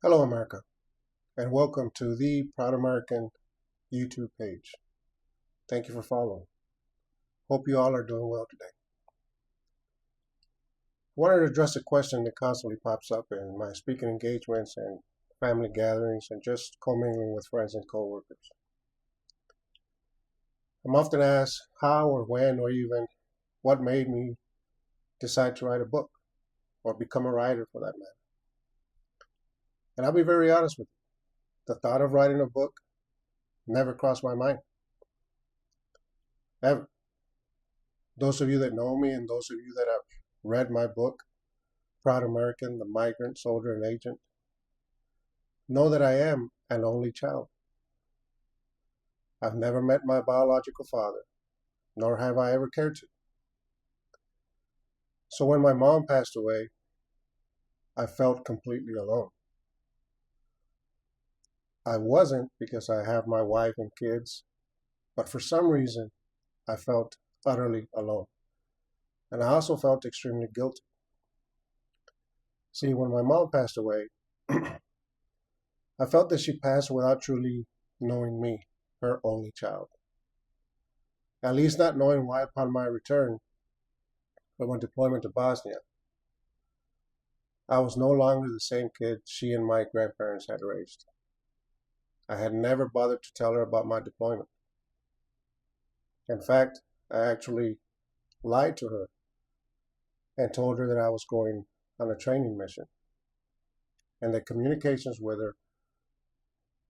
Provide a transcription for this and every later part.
Hello, America, and welcome to the Proud American YouTube page. Thank you for following. Hope you all are doing well today. I wanted to address a question that constantly pops up in my speaking engagements and family gatherings and just commingling with friends and coworkers. I'm often asked how or when or even what made me decide to write a book or become a writer for that matter. And I'll be very honest with you. The thought of writing a book never crossed my mind, ever. Those of you that know me and those of you that have read my book, Proud American, the Migrant, Soldier, and Agent, know that I am an only child. I've never met my biological father, nor have I ever cared to. So when my mom passed away, I felt completely alone. I wasn't because I have my wife and kids, but for some reason, I felt utterly alone. And I also felt extremely guilty. See, when my mom passed away, I felt that she passed without truly knowing me, her only child. At least not knowing why upon my return from my deployment to Bosnia, I was no longer the same kid she and my grandparents had raised. I had never bothered to tell her about my deployment. In fact, I actually lied to her and told her that I was going on a training mission and that communications with her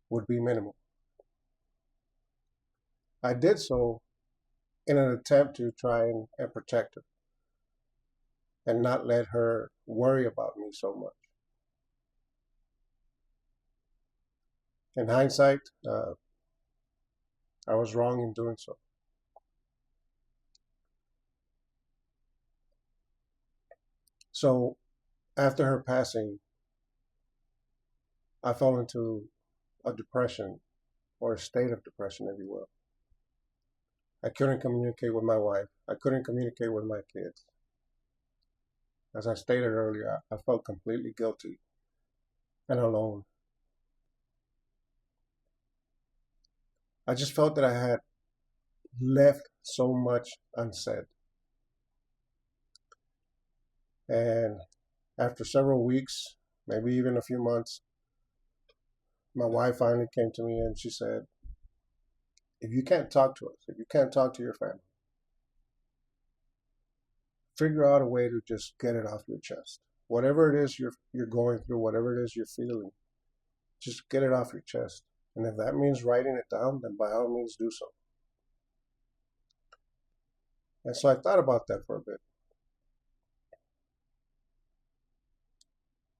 would be minimal. I did so in an attempt to try and protect her and not let her worry about me so much. In hindsight, I was wrong in doing so. So after her passing, I fell into a depression or a state of depression, if you will. I couldn't communicate with my wife. I couldn't communicate with my kids. As I stated earlier, I felt completely guilty and alone. I just felt that I had left so much unsaid. And after several weeks, maybe even a few months, my wife finally came to me and she said, if you can't talk to us, if you can't talk to your family, figure out a way to just get it off your chest. Whatever it is you're going through, whatever it is you're feeling, just get it off your chest. And if that means writing it down, then by all means do so. And so I thought about that for a bit.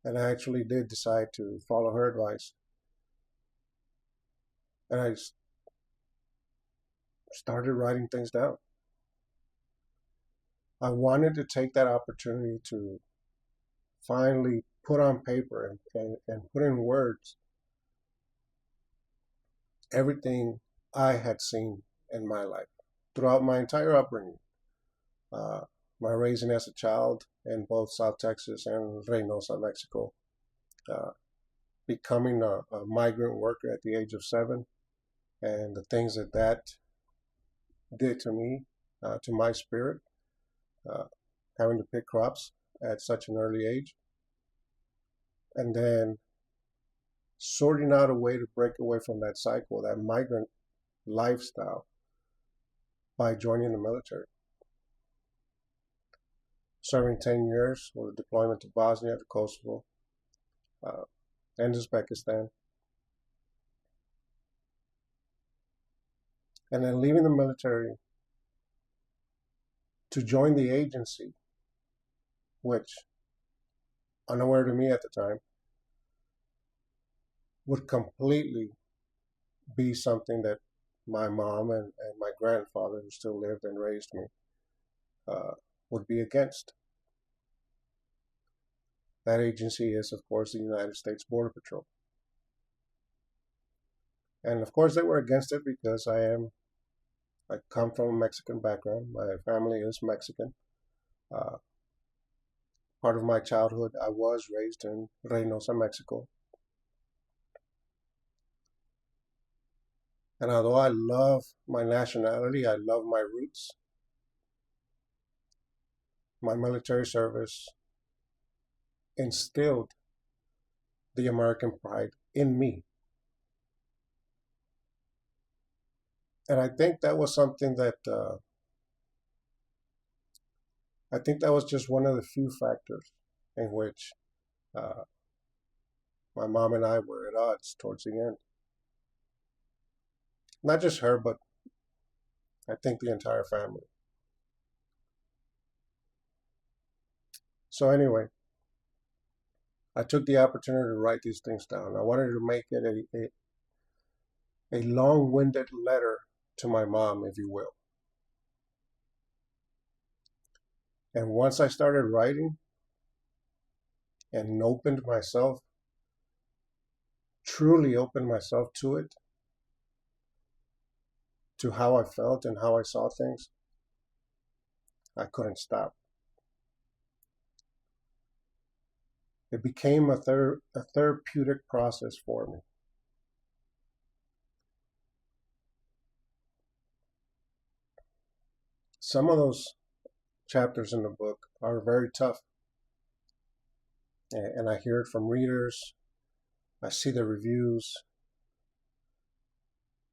And I actually did decide to follow her advice. And I started writing things down. I wanted to take that opportunity to finally put on paper and put in words everything I had seen in my life throughout my entire upbringing. My raising as a child in both South Texas and Reynosa, Mexico. Becoming a migrant worker at the age of 7 and the things that did to me, to my spirit, having to pick crops at such an early age. And then sorting out a way to break away from that cycle, that migrant lifestyle, by joining the military. Serving 10 years with a deployment to Bosnia, to Kosovo, and Uzbekistan. And then leaving the military to join the agency, which, unaware to me at the time, would completely be something that my mom and my grandfather, who still lived and raised me, would be against. That agency is, of course, the United States Border Patrol. And of course, they were against it because I come from a Mexican background. My family is Mexican. Part of my childhood, I was raised in Reynosa, Mexico. And although I love my nationality, I love my roots, my military service instilled the American pride in me. And I think that was just one of the few factors in which uh, my mom and I were at odds towards the end. Not just her, but I think the entire family. So anyway, I took the opportunity to write these things down. I wanted to make it a long-winded letter to my mom, if you will. And once I started writing and truly opened myself to it, to how I felt and how I saw things, I couldn't stop. It became a therapeutic process for me. Some of those chapters in the book are very tough, and I hear it from readers. I see the reviews.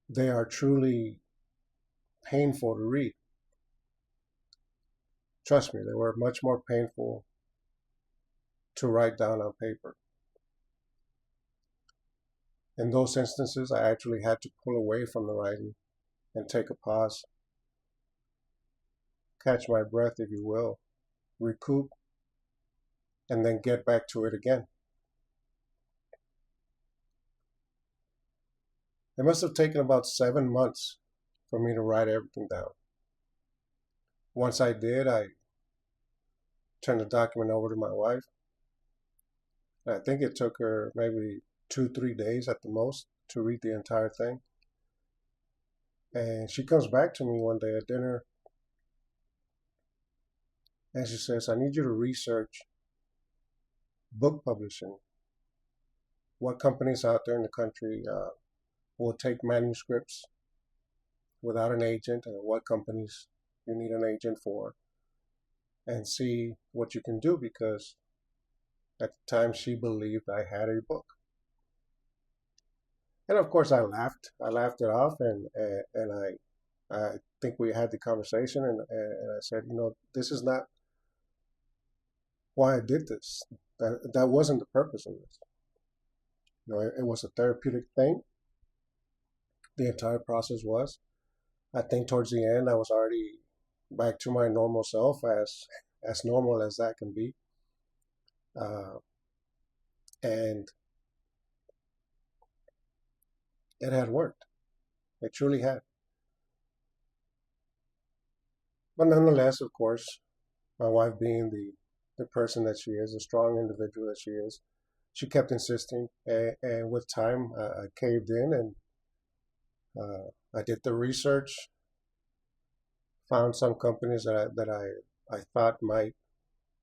They are truly painful to read. Trust me, they were much more painful to write down on paper. In those instances, I actually had to pull away from the writing and take a pause, catch my breath, if you will, recoup, and then get back to it again. It must have taken about 7 months for me to write everything down. Once I did, I turned the document over to my wife. I think it took her maybe 2, 3 days at the most to read the entire thing. And she comes back to me one day at dinner and she says, I need you to research book publishing. What companies out there in the country will take manuscripts without an agent, and what companies you need an agent for, and see what you can do, because at the time she believed I had a book. And of course I laughed it off, and I think we had the conversation, and I said, this is not why I did this. That wasn't the purpose of this. It was a therapeutic thing. The entire process was. I think towards the end I was already back to my normal self, as normal as that can be. And it had worked. It truly had. But nonetheless, of course, my wife being the person that she is, the strong individual that she is, she kept insisting. And with time, I caved in, and I did the research, found some companies that I thought might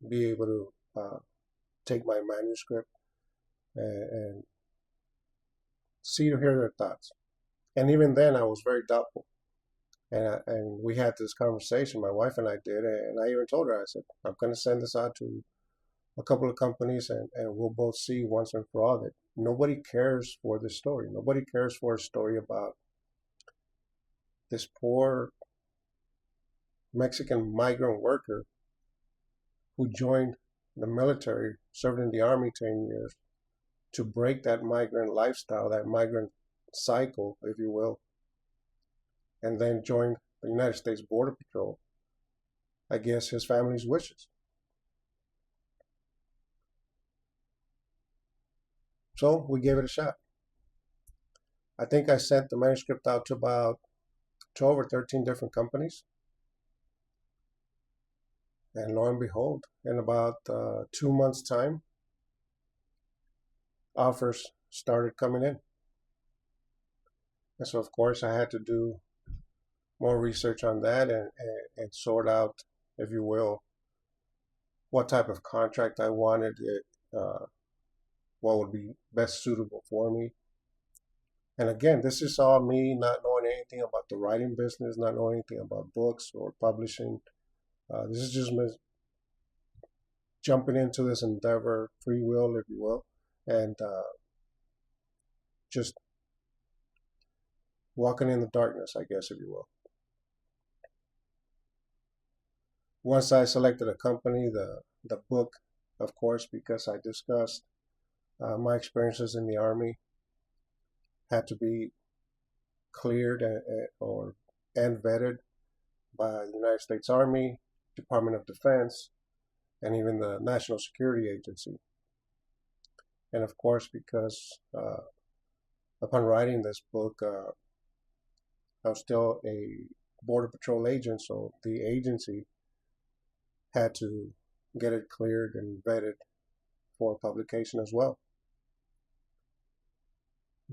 be able to take my manuscript and see to hear their thoughts. And even then, I was very doubtful. And we had this conversation, my wife and I did, and I even told her, I said, I'm going to send this out to a couple of companies, and we'll both see once and for all that nobody cares for this story. Nobody cares for a story about this poor Mexican migrant worker who joined the military, served in the army 10 years, to break that migrant lifestyle, that migrant cycle, if you will, and then joined the United States Border Patrol, I guess his family's wishes. So we gave it a shot. I think I sent the manuscript out to about 12 or 13 different companies. And lo and behold, in about 2 months' time, offers started coming in. And so, of course, I had to do more research on that and sort out, if you will, what type of contract I wanted, what would be best suitable for me. And again, this is all me not knowing anything about the writing business, not knowing anything about books or publishing. This is just me jumping into this endeavor, free will, if you will, and just walking in the darkness, I guess, if you will. Once I selected a company, the book, of course, because I discussed my experiences in the Army, had to be cleared and vetted by the United States Army, Department of Defense, and even the National Security Agency. And of course, because upon writing this book, I was still a Border Patrol agent, so the agency had to get it cleared and vetted for publication as well.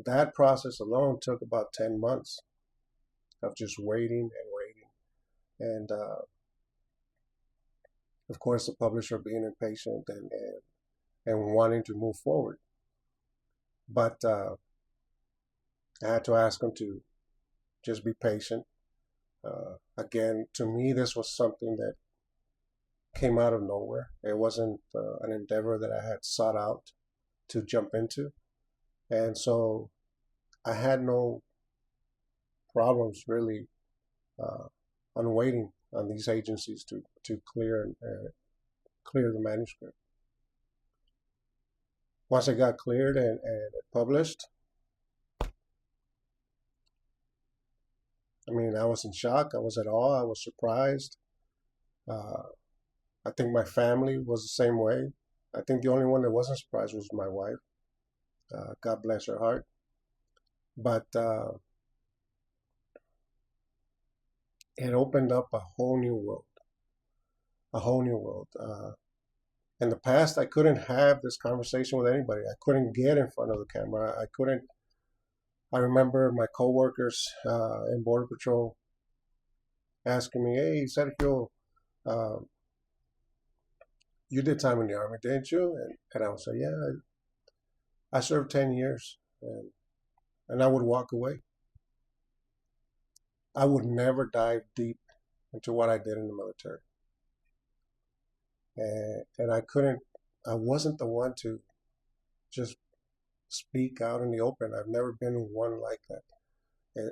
That process alone took about 10 months of just waiting and waiting. And of course, the publisher being impatient and wanting to move forward. But I had to ask them to just be patient. Again, to me, this was something that came out of nowhere. It wasn't an endeavor that I had sought out to jump into. And so I had no problems really on waiting on these agencies to clear the manuscript. Once it got cleared and published, I mean, I was in shock. I was at awe. I was surprised. I think my family was the same way. I think the only one that wasn't surprised was my wife. God bless her heart. But it opened up a whole new world. A whole new world. In the past, I couldn't have this conversation with anybody. I couldn't get in front of the camera. I couldn't. I remember my coworkers in Border Patrol asking me, "Hey, Sergio, you did time in the Army, didn't you?" And I would say, "Yeah, I served 10 years." And I would walk away. I would never dive deep into what I did in the military. And I wasn't the one to just speak out in the open. I've never been one like that.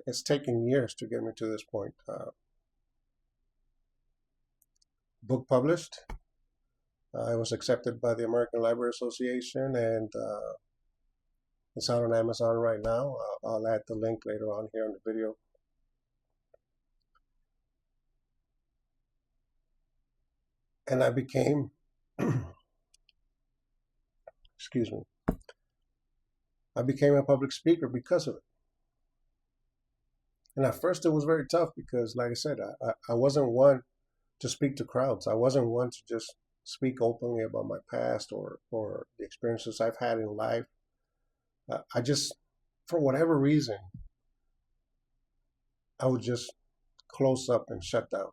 It's taken years to get me to this point. Book published. I was accepted by the American Library Association, and it's out on Amazon right now. I'll add the link later on here in the video. And I became, excuse me, I became a public speaker because of it. And at first it was very tough because, like I said, I wasn't one to speak to crowds. I wasn't one to just speak openly about my past or the experiences I've had in life. I just, for whatever reason, I would just close up and shut down.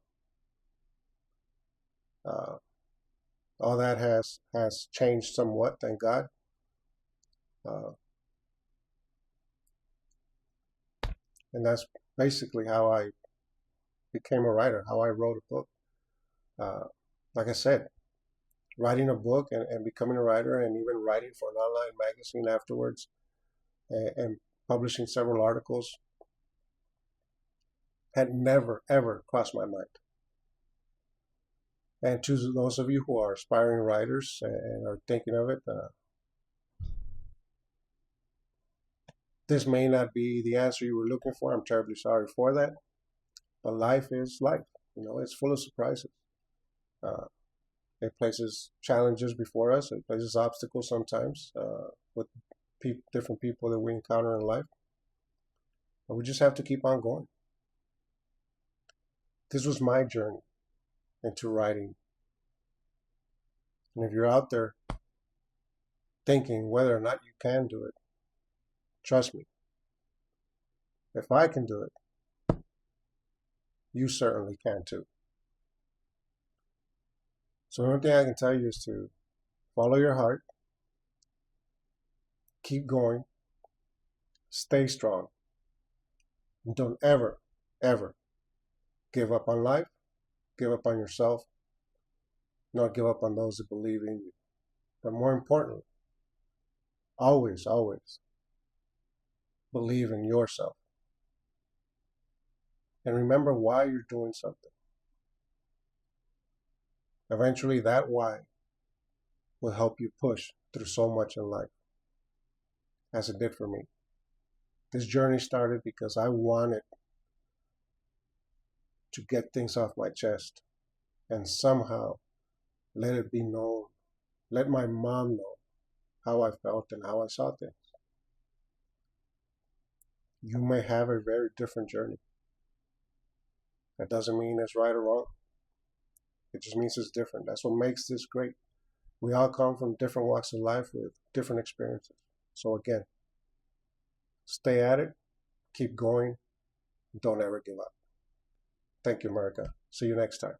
All that has changed somewhat, thank God. And that's basically how I became a writer, how I wrote a book. Like I said, writing a book and becoming a writer and even writing for an online magazine afterwards and publishing several articles had never, ever crossed my mind. And to those of you who are aspiring writers and are thinking of it, this may not be the answer you were looking for. I'm terribly sorry for that. But life is life. You know, it's full of surprises. It places challenges before us. It places obstacles sometimes with different people that we encounter in life. But we just have to keep on going. This was my journey into writing. And if you're out there thinking whether or not you can do it, trust me, if I can do it, you certainly can too. So the only thing I can tell you is to follow your heart, keep going, Stay strong. And don't ever, ever give up on life, give up on yourself, not give up on those that believe in you. But more importantly, always, always believe in yourself. And remember why you're doing something. Eventually, that why will help you push through so much in life, as it did for me. This journey started because I wanted to get things off my chest and somehow let it be known, let my mom know how I felt and how I saw things. You may have a very different journey. That doesn't mean it's right or wrong. It just means it's different. That's what makes this great. We all come from different walks of life with different experiences. So again, stay at it, keep going, don't ever give up. Thank you, America. See you next time.